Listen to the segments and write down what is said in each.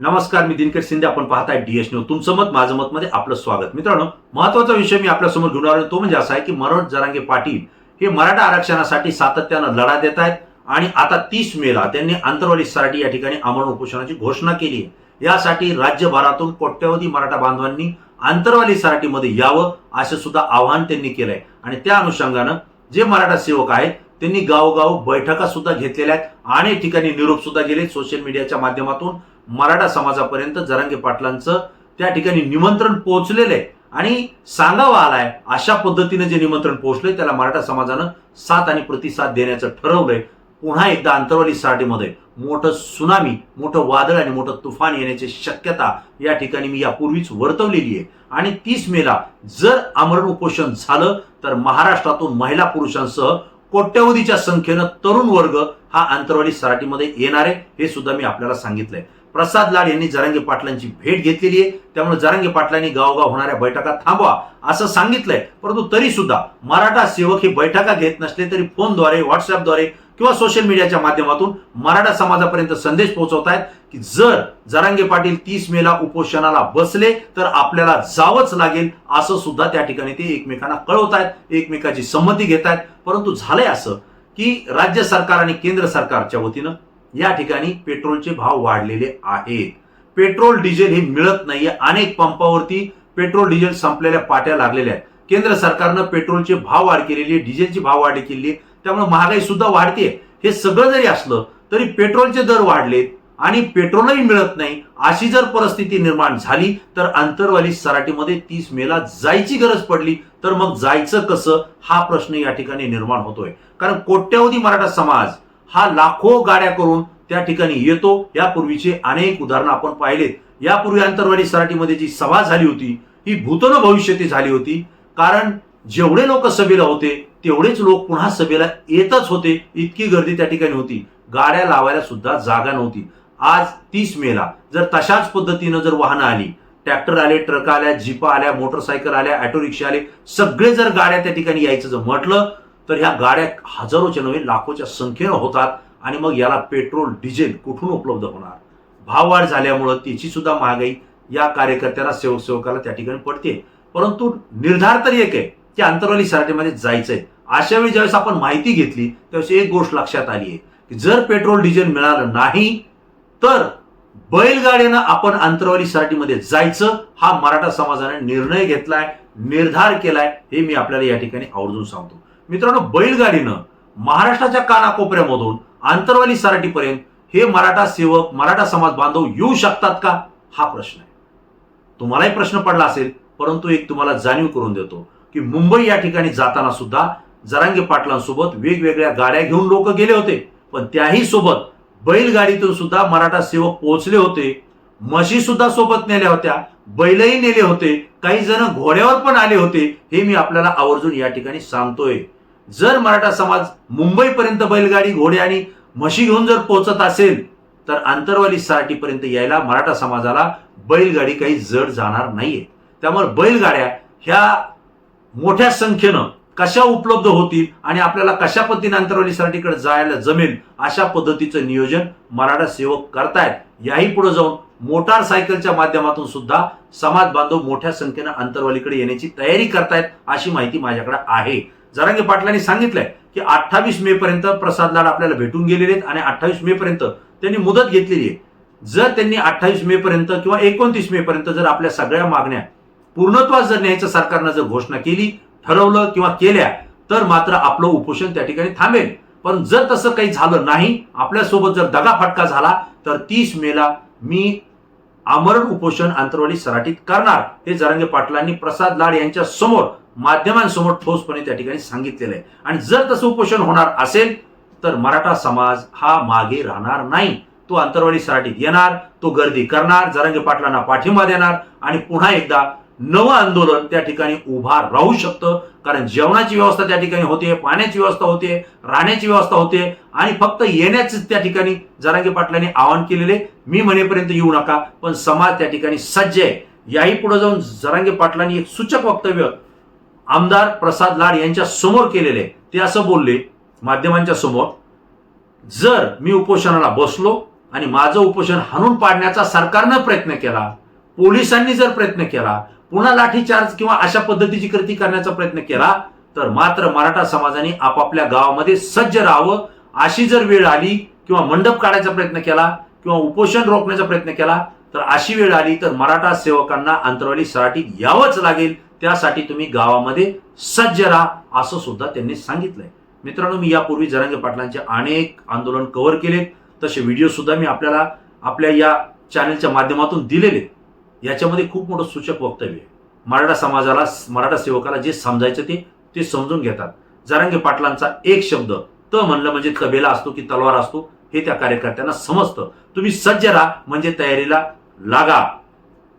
नमस्कार, मी दिनकर शिंदे. आपण पाहताय डीएस न्यूज. तुमचं मत माझं मत मध्ये आपलं स्वागत. मित्रांनो, महत्त्वाचा विषय मी आपल्या समोर घेऊन आलो तो म्हणजे असा आहे की मनोज जरांगे पाटील हे मराठा आरक्षणासाठी सातत्यानं लढा देत आहेत आणि आता 30 मेला त्यांनी आंतरवाली सराटी या ठिकाणी आमरण उपोषणाची घोषणा केली आहे. यासाठी राज्यभरातून कोट्यवधी मराठा बांधवांनी आंतरवाली सराटीमध्ये यावं असं सुद्धा आवाहन त्यांनी केलंय आणि त्या अनुषंगानं जे मराठा सेवक आहेत त्यांनी गावोगाव बैठका सुद्धा घेतलेल्या आहेत. अनेक ठिकाणी निरोप सुद्धा गेले. सोशल मीडियाच्या माध्यमातून मराठा समाजापर्यंत जरांगे पाटलांचं त्या ठिकाणी निमंत्रण पोहोचलेलं आहे आणि सांगावं आलाय अशा पद्धतीने जे निमंत्रण पोहोचलंय त्याला मराठा समाजानं साथ आणि प्रतिसाद देण्याचं ठरवलंय. पुन्हा एकदा आंतरवाली सराटीमध्ये मोठं सुनामी, मोठं वादळ आणि मोठं तुफान येण्याची शक्यता या ठिकाणी मी यापूर्वीच वर्तवलेली आहे आणि 30 मेला जर आमरण उपोषण झालं तर महाराष्ट्रातून महिला पुरुषांसह कोट्यवधीच्या संख्येनं तरुण वर्ग हा आंतरवाली सराटीमध्ये येणार आहे हे सुद्धा मी आपल्याला सांगितलंय. प्रसाद लाड यांनी जरांगे पाटलांची भेट घेतलेली आहे, त्यामुळे जरांगे पाटलांनी गावोगाव होणाऱ्या बैठका थांबवा असं सांगितलंय. परंतु तरी सुद्धा मराठा सेवक हे बैठका घेत नसले तरी फोनद्वारे, व्हॉट्सअपद्वारे किंवा सोशल मीडियाच्या माध्यमातून मराठा समाजापर्यंत संदेश पोहोचवतायत की जर जरांगे पाटील 30 मेला उपोषणाला बसले तर आपल्याला जावंच लागेल असं सुद्धा त्या ठिकाणी ते एकमेकांना कळवतायत, एकमेकाची संमती घेत आहेत. परंतु झालंय असं की राज्य सरकार आणि केंद्र सरकारच्या वतीनं या ठिकाणी पेट्रोलचे भाव वाढलेले आहेत. पेट्रोल डिझेल हे मिळत नाहीये. अनेक पंपावरती पेट्रोल डिझेल संपलेल्या पाट्या लागलेल्या आहेत. केंद्र सरकारनं पेट्रोलचे भाव वाढ केलेली आहे, डिझेलची भाव वाढ केलेली आहे, त्यामुळे महागाई सुद्धा वाढते. हे सगळं जरी असलं तरी पेट्रोलचे दर वाढलेत आणि पेट्रोलही मिळत नाही. अशी जर परिस्थिती निर्माण झाली तर आंतरवाली सराटीमध्ये 30 मेला जायची गरज पडली तर मग जायचं कसं हा प्रश्न या ठिकाणी निर्माण होतोय. कारण कोट्यवधी मराठा समाज हा लाखो गाड्या करून त्या ठिकाणी येतो. यापूर्वीचे अनेक उदाहरणं आपण पाहिलेत. यापूर्वी आंतरवाली सराटीमध्ये जी सभा झाली होती ही भूतन भविष्यती झाली होती. कारण जेवढे लोक सभेला होते तेवढेच लोक पुन्हा सभेला येतच होते. इतकी गर्दी त्या ठिकाणी होती, गाड्या लावायला सुद्धा जागा नव्हती. आज 30 मेला जर तशाच पद्धतीनं जर वाहनं आली, ट्रॅक्टर आले, ट्रक आल्या, जीपा आल्या, मोटरसायकल आल्या, ऑटो रिक्षा आले, सगळे जर गाड्या त्या ठिकाणी यायचं जर म्हटलं तर ह्या गाड्या हजारोच्या नव्हे लाखोच्या संख्येनं होतात आणि मग याला पेट्रोल डिझेल कुठून उपलब्ध होणार. भाववाढ झाल्यामुळं त्याची सुद्धा महागाई या कार्यकर्त्याला, सेवकाला त्या ठिकाणी पडते. परंतु निर्धार तरी एक आहे की आंतरवाली सराटीमध्ये जायचंय. अशा वेळी ज्यावेळेस आपण माहिती घेतली त्यावेळेस एक गोष्ट लक्षात आली आहे की जर पेट्रोल डिझेल मिळालं नाही तर बैलगाडीनं आपण आंतरवाली सराटीमध्ये जायचं हा मराठा समाजाने निर्णय घेतलाय, निर्धार केलाय. हे मी आपल्याला या ठिकाणी आवर्जून सांगतो. मित्रांनो, बैलगाडीनं महाराष्ट्राच्या कानाकोपऱ्यामधून आंतरवाली सराटीपर्यंत हे मराठा सेवक, मराठा समाज बांधव येऊ शकतात का हा प्रश्न आहे. तुम्हालाही प्रश्न पडला असेल. परंतु एक तुम्हाला जाणीव करून देतो की मुंबई या ठिकाणी जाताना सुद्धा जरांगे पाटलांसोबत वेगवेगळ्या गाड्या घेऊन लोक गेले होते, पण त्याही सोबत बैलगाडीतून सुद्धा मराठा सेवक पोहोचले होते. म्हशी सुद्धा सोबत नेल्या होत्या, बैलही नेले होते, काही जण घोड्यावर पण आले होते. हे मी आपल्याला आवर्जून या ठिकाणी सांगतोय. जर मराठा समाज मुंबईपर्यंत बैलगाडी, घोडे आणि म्हशी घेऊन जर पोहोचत असेल तर आंतरवाली सराटीपर्यंत यायला मराठा समाजाला बैलगाडी काही जड जाणार नाहीये. त्यामुळे बैलगाड्या ह्या मोठ्या संख्येनं कशा उपलब्ध होतील आणि आपल्याला कशा पद्धतीने आंतरवाली सराटीकडे जायला जमेल अशा पद्धतीचं नियोजन मराठा सेवक करतायत. याही पुढे जाऊन मोटारसायकलच्या माध्यमातून सुद्धा समाज बांधव मोठ्या संख्येनं आंतरवालीकडे येण्याची तयारी करतायत अशी माहिती माझ्याकडे आहे. जरांगे पाटलांनी सांगितलंय की 28 मे पर्यंत प्रसाद लाड आपल्याला भेटून गेलेले आहेत आणि 28 मे पर्यंत त्यांनी मुदत घेतलेली आहे. जर त्यांनी 28 मे पर्यंत किंवा 29 मे पर्यंत जर आपल्या सगळ्या मागण्या पूर्णत्वास जर न्यायचं सरकारनं जर घोषणा केली, ठरवलं किंवा केल्या तर मात्र आपलं उपोषण त्या ठिकाणी थांबेल. पण जर तसं काही झालं नाही, आपल्यासोबत जर दगाफटका झाला तर 30 मेला मी आमरण उपोषण आंतरवाली सराटीत करणार हे जरांगे पाटलांनी प्रसाद लाड यांच्या समोर, माध्यमांसमोर ठोसपणे त्या ठिकाणी सांगितलेलं आहे. आणि जर तसं उपोषण होणार असेल तर मराठा समाज हा मागे राहणार नाही. तो आंतरवाली सराटीत येणार, तो गर्दी करणार, जरांगे पाटलांना पाठिंबा देणार आणि पुन्हा एकदा नवं आंदोलन त्या ठिकाणी उभा राहू शकतं. कारण जेवणाची व्यवस्था त्या ठिकाणी होते, पाण्याची व्यवस्था होते, राहण्याची व्यवस्था होते आणि फक्त येण्याच त्या ठिकाणी जरांगे पाटलांनी आवाहन केलेले. मी म्हणेपर्यंत येऊ नका, पण समाज त्या ठिकाणी सज्ज आहे. याही पुढे जाऊन जरांगे पाटलांनी एक सूचक वक्तव्य आमदार प्रसाद लाड यांच्या समोर केलेले. ते असं बोलले माध्यमांच्या समोर, जर मी उपोषणाला बसलो आणि माझं उपोषण हाणून पाडण्याचा सरकारनं प्रयत्न केला, पोलिसांनी जर प्रयत्न केला, पुन्हा लाठीचार्ज किंवा अशा पद्धतीची कृती करण्याचा प्रयत्न केला, तर मात्र मराठा समाजाने आपापल्या गावामध्ये सज्ज राहावं. अशी जर वेळ आली किंवा मंडप काढायचा प्रयत्न केला किंवा उपोषण रोखण्याचा प्रयत्न केला, तर अशी वेळ आली तर मराठा सेवकांना अंतरवाली सराटीत यावंच लागेल. त्यासाठी तुम्ही गावामध्ये सज्ज राहा असं सुद्धा त्यांनी सांगितलंय. मित्रांनो, मी यापूर्वी जरांगे पाटलांचे अनेक आंदोलन कव्हर केलेत, तसे व्हिडिओ सुद्धा मी आपल्याला आपल्या या चॅनलच्या माध्यमातून दिलेले. याच्यामध्ये खूप मोठं सूचक वक्तव्य आहे. मराठा समाजाला, मराठा सेवकाला जे समजायचं ते समजून घेतात. जरांगे पाटलांचा एक शब्द त म्हणलं म्हणजे तबेला असतो की तलवार असतो हे त्या कार्यकर्त्यांना समजतं. तुम्ही सज्ज राहा म्हणजे तयारीला लागा.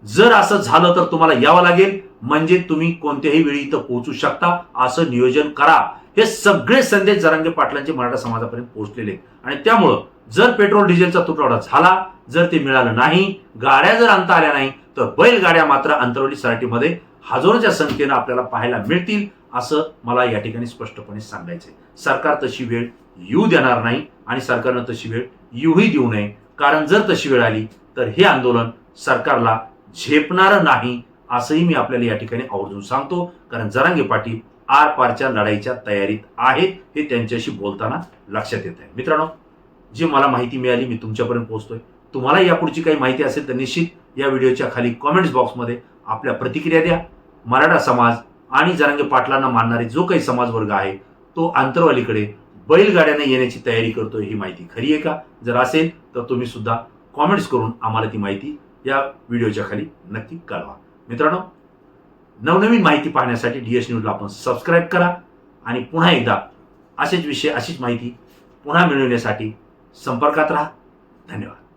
जर असं झालं तर तुम्हाला यावं लागेल, म्हणजे तुम्ही कोणत्याही वेळी इथं पोहोचू शकता असं नियोजन करा. हे सगळे संदेश जरांगे पाटलांचे मराठा समाजापर्यंत पोहोचलेले आहेत. आणि त्यामुळं जर पेट्रोल डिझेलचा तुटवडा झाला, जर ते मिळालं नाही, गाड्या जर आणता आल्या नाही, तर बैलगाड्या मात्र अंतरवली सराटीमध्ये हजारोच्या संख्येनं आपल्याला पाहायला मिळतील असं मला या ठिकाणी स्पष्टपणे सांगायचंय. सरकार तशी वेळ येऊ देणार नाही आणि सरकारनं तशी वेळ येऊही देऊ नये. कारण जर तशी वेळ आली तर हे आंदोलन सरकारला झेपणार नाही असंही मी आपल्याला या ठिकाणी आवर्जून सांगतो. कारण जरांगे पाटील आरपारच्या लढाईच्या तयारीत आहेत हे त्यांच्याशी बोलताना लक्षात येत आहे. मित्रांनो, जी मला माहिती मिळाली मी तुमच्यापर्यंत पोहोचतोय. तुम्हाला यापुढची काही माहिती असेल तर निश्चित या व्हिडिओच्या खाली कॉमेंट्स बॉक्समध्ये आपल्या प्रतिक्रिया द्या. मराठा समाज आणि जरांगे पाटलांना मानणारे जो काही समाज वर्ग आहे तो आंतरवालीकडे बैलगाड्याने येण्याची तयारी करतोय, ही माहिती खरी आहे का? जर असेल तर तुम्ही सुद्धा कॉमेंट्स करून आम्हाला ती माहिती या व्हिडिओच्या खाली नक्की कळवा. मित्रांनो, नवनवीन माहिती पाहण्यासाठी DS न्यूजला आपण सबस्क्राईब करा आणि पुन्हा एकदा असेच विषय, अशीच माहिती पुन्हा मिळवण्यासाठी संपर्कात राहा. धन्यवाद.